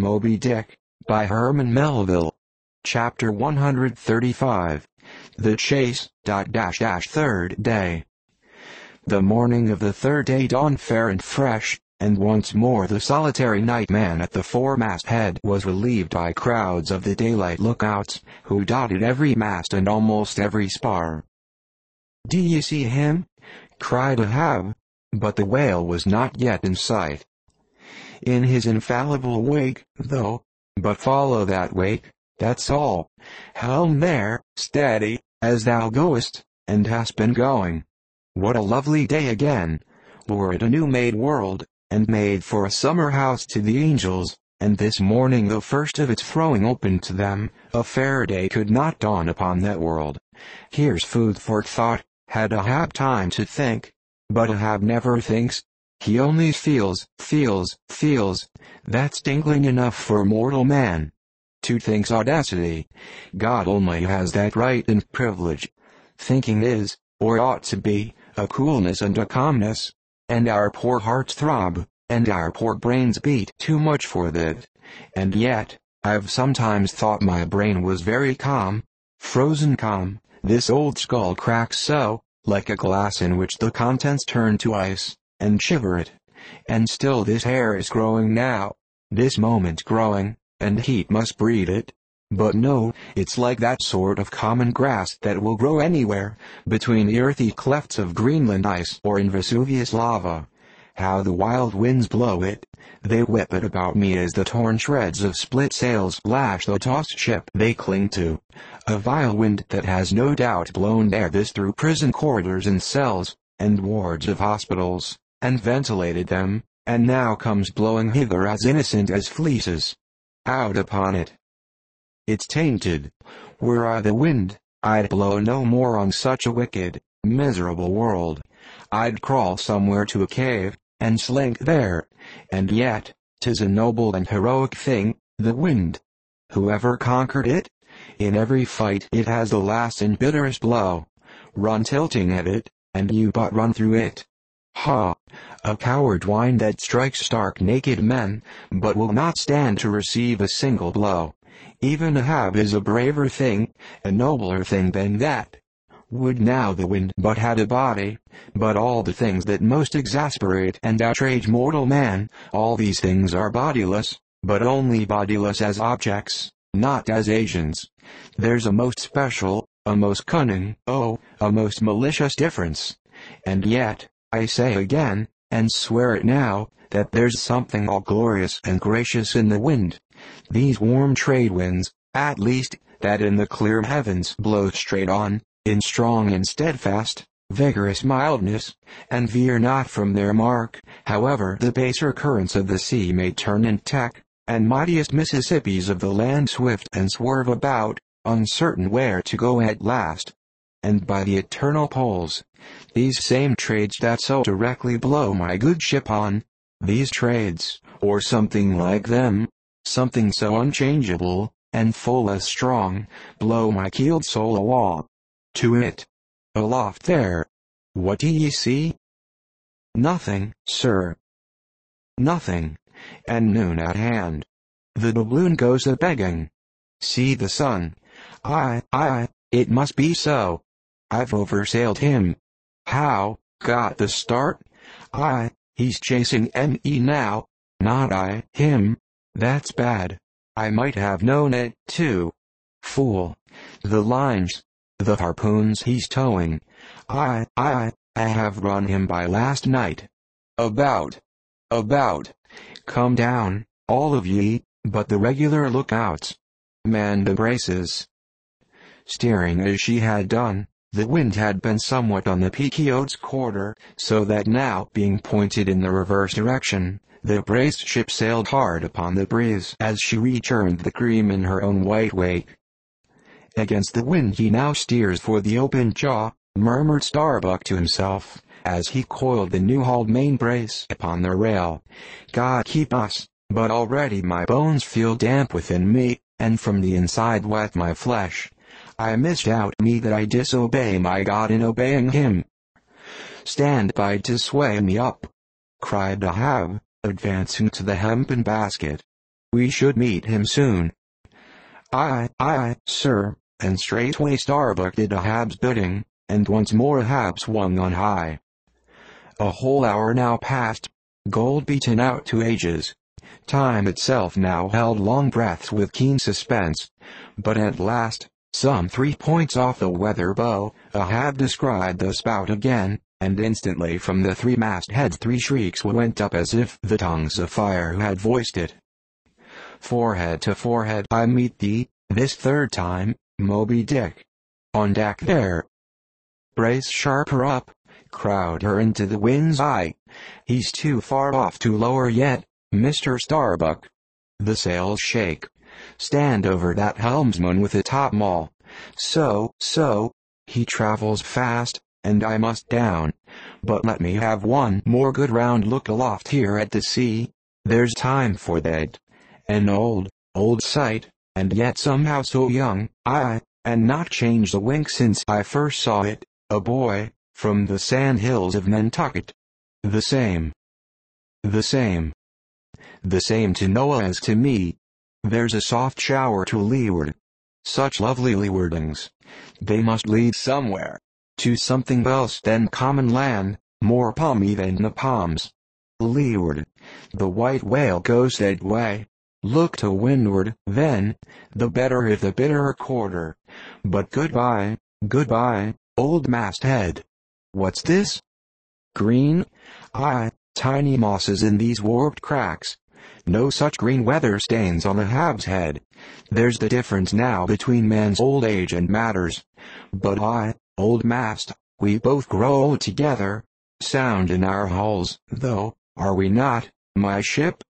Moby-Dick, by Herman Melville. Chapter 135. The Chase. Third day. The morning of the third day dawned fair and fresh, and once more the solitary nightman at the fore-mast-head was relieved by crowds of the daylight lookouts, who dotted every mast and almost every spar. "Do you see him?" cried Ahab, but the whale was not yet in sight. "In his infallible wake, though, but follow that wake, that's all. Helm there, steady, as thou goest, and hast been going. What a lovely day again! Were it a new-made world, and made for a summer house to the angels, and this morning the first of its throwing open to them, a fair day could not dawn upon that world. Here's food for thought, had Ahab time to think. But Ahab never thinks. He only feels. That's tingling enough for mortal man. To think's audacity. God only has that right and privilege. Thinking is, or ought to be, a coolness and a calmness. And our poor hearts throb, and our poor brains beat too much for that. And yet, I've sometimes thought my brain was very calm. Frozen calm. This old skull cracks so, like a glass in which the contents turn to ice, and shiver it. And still this hair is growing now, this moment growing, and heat must breed it. But no, it's like that sort of common grass that will grow anywhere, between the earthy clefts of Greenland ice or in Vesuvius lava. How the wild winds blow it! They whip it about me as the torn shreds of split sails lash the tossed ship they cling to. A vile wind that has no doubt blown ere this through prison corridors and cells, and wards of hospitals, and ventilated them, and now comes blowing hither as innocent as fleeces. Out upon it! It's tainted. Were I the wind, I'd blow no more on such a wicked, miserable world. I'd crawl somewhere to a cave, and slink there. And yet, 'tis a noble and heroic thing, the wind. Whoever conquered it? In every fight it has the last and bitterest blow. Run tilting at it, and you but run through it. Ha! A coward wind that strikes stark naked men, but will not stand to receive a single blow. Even Ahab is a braver thing, a nobler thing than that. Would now the wind but had a body, but all the things that most exasperate and outrage mortal man, all these things are bodiless, but only bodiless as objects, not as agents. There's a most special, a most cunning, oh, a most malicious difference. And yet, I say again, and swear it now, that there's something all glorious and gracious in the wind. These warm trade winds, at least, that in the clear heavens blow straight on, in strong and steadfast, vigorous mildness, and veer not from their mark, however the baser currents of the sea may turn and tack, and mightiest Mississippis of the land swift and swerve about, uncertain where to go at last. And by the eternal poles, these same trades that so directly blow my good ship on, these trades, or something like them, something so unchangeable, and full as strong, blow my keeled soul awa. To it. Aloft there. What do ye see? Nothing, sir. Nothing. And noon at hand. The doubloon goes a-begging. See the sun. It must be so. I've oversailed him. How? Got the start? He's chasing me now. Not I, him. That's bad. I might have known it, too. Fool. The lines. The harpoons he's towing. I have run him by last night. About. Come down, all of ye, but the regular lookouts. Man the braces. Steering as she had done, the wind had been somewhat on the Pequod's quarter, so that now, being pointed in the reverse direction, the braced ship sailed hard upon the breeze as she returned the cream in her own white wake. Against the wind he now steers for the open jaw, murmured Starbuck to himself, as he coiled the new-hauled main brace upon the rail. God keep us, but already my bones feel damp within me, and from the inside wet my flesh. I misdoubt me that I disobey my God in obeying him. Stand by to sway me up, cried Ahab, advancing to the hempen basket. we should meet him soon. Aye, sir, and straightway Starbuck did Ahab's bidding, and once more Ahab swung on high. A whole hour now passed, gold beaten out to ages. Time itself now held long breaths with keen suspense, but at last, some 3 points off the weather bow, Ahab descried the spout again, and instantly from the fore-mast-head 3 shrieks went up as if the tongues of fire had voiced it. Forehead to forehead I meet thee, this third time, Moby-Dick. On deck there. Brace sharper up, crowd her into the wind's eye. He's too far off to lower yet, Mr. Starbuck. The sails shake. Stand over that helmsman with the topmaul. So, he travels fast, and I must down. But let me have one more good round look aloft here at the sea. There's time for that. An old sight, and yet somehow so young, and not changed a wink since I first saw it, a boy, from the sand hills of Nantucket. The same to Noah as to me. There's a soft shower to leeward. Such lovely leewardings. They must lead somewhere. To something else than common land, more palmy than the palms. Leeward. The white whale goes that way. Look to windward, then, the better if the bitterer quarter. But goodbye, old masthead. What's this? Green? Aye, tiny mosses in these warped cracks. No such green weather stains on Ahab's head. There's the difference now between man's old age and matters. But old mast, we both grow old together. Sound in our hulls, though, are we not, my ship?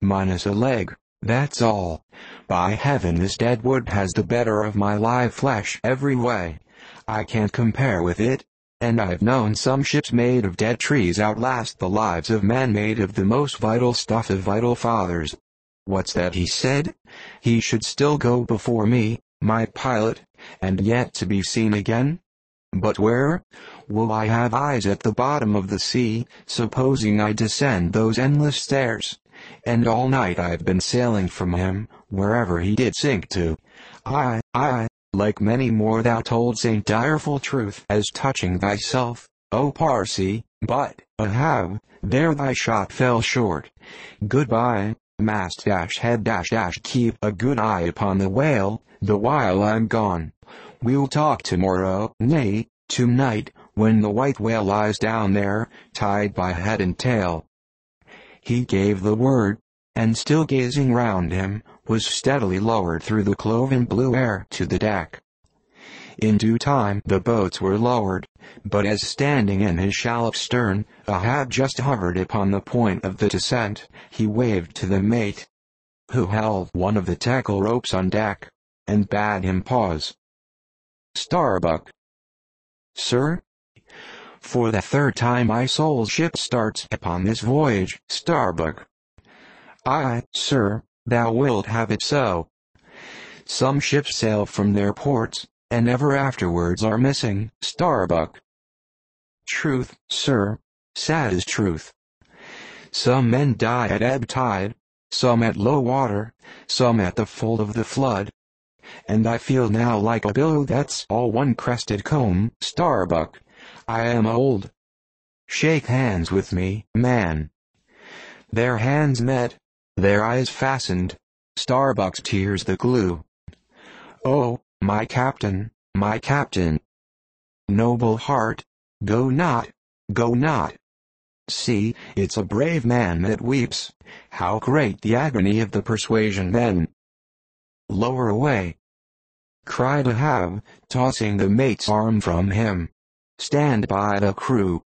Minus a leg, that's all. By heaven, this dead wood has the better of my live flesh every way. I can't compare with it, and I've known some ships made of dead trees outlast the lives of men made of the most vital stuff of vital fathers. What's that he said? He should still go before me, my pilot, and yet to be seen again? But where? Will I have eyes at the bottom of the sea, supposing I descend those endless stairs? And all night I've been sailing from him, wherever he did sink to. Like many more thou told Saint direful truth as touching thyself, O Parsi, but, Ahab, there thy shot fell short. Goodbye, mast-head, keep a good eye upon the whale, the while I'm gone. We'll talk tomorrow, nay, tonight, when the white whale lies down there, tied by head and tail. He gave the word, and still gazing round him, was steadily lowered through the cloven blue air to the deck. In due time the boats were lowered, but as standing in his shallop's stern, Ahab just hovered upon the point of the descent, he waved to the mate, who held one of the tackle ropes on deck, and bade him pause. Starbuck. Sir? For the third time my soul's ship starts upon this voyage, Starbuck. Aye, sir, thou wilt have it so. Some ships sail from their ports, and ever afterwards are missing, Starbuck. Truth, sir, sad is truth. Some men die at ebb tide, some at low water, some at the full of the flood. And I feel now like a billow that's all one crested comb, Starbuck. I am old. Shake hands with me, man. Their hands met, their eyes fastened, Starbuck's tears the glue. Oh, my captain, my captain. Noble heart, go not, go not. See, it's a brave man that weeps, how great the agony of the persuasion then. Lower away, cried Ahab, tossing the mate's arm from him. Stand by the crew.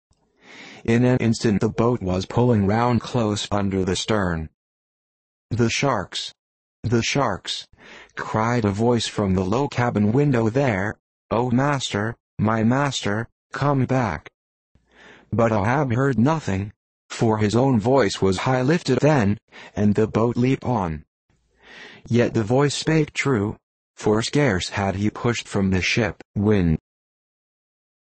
In an instant the boat was pulling round close under the stern. The sharks! The sharks! Cried a voice from the low cabin window there. Oh master, my master, come back. But Ahab heard nothing, for his own voice was high lifted then, and the boat leaped on. Yet the voice spake true, for scarce had he pushed from the ship, when,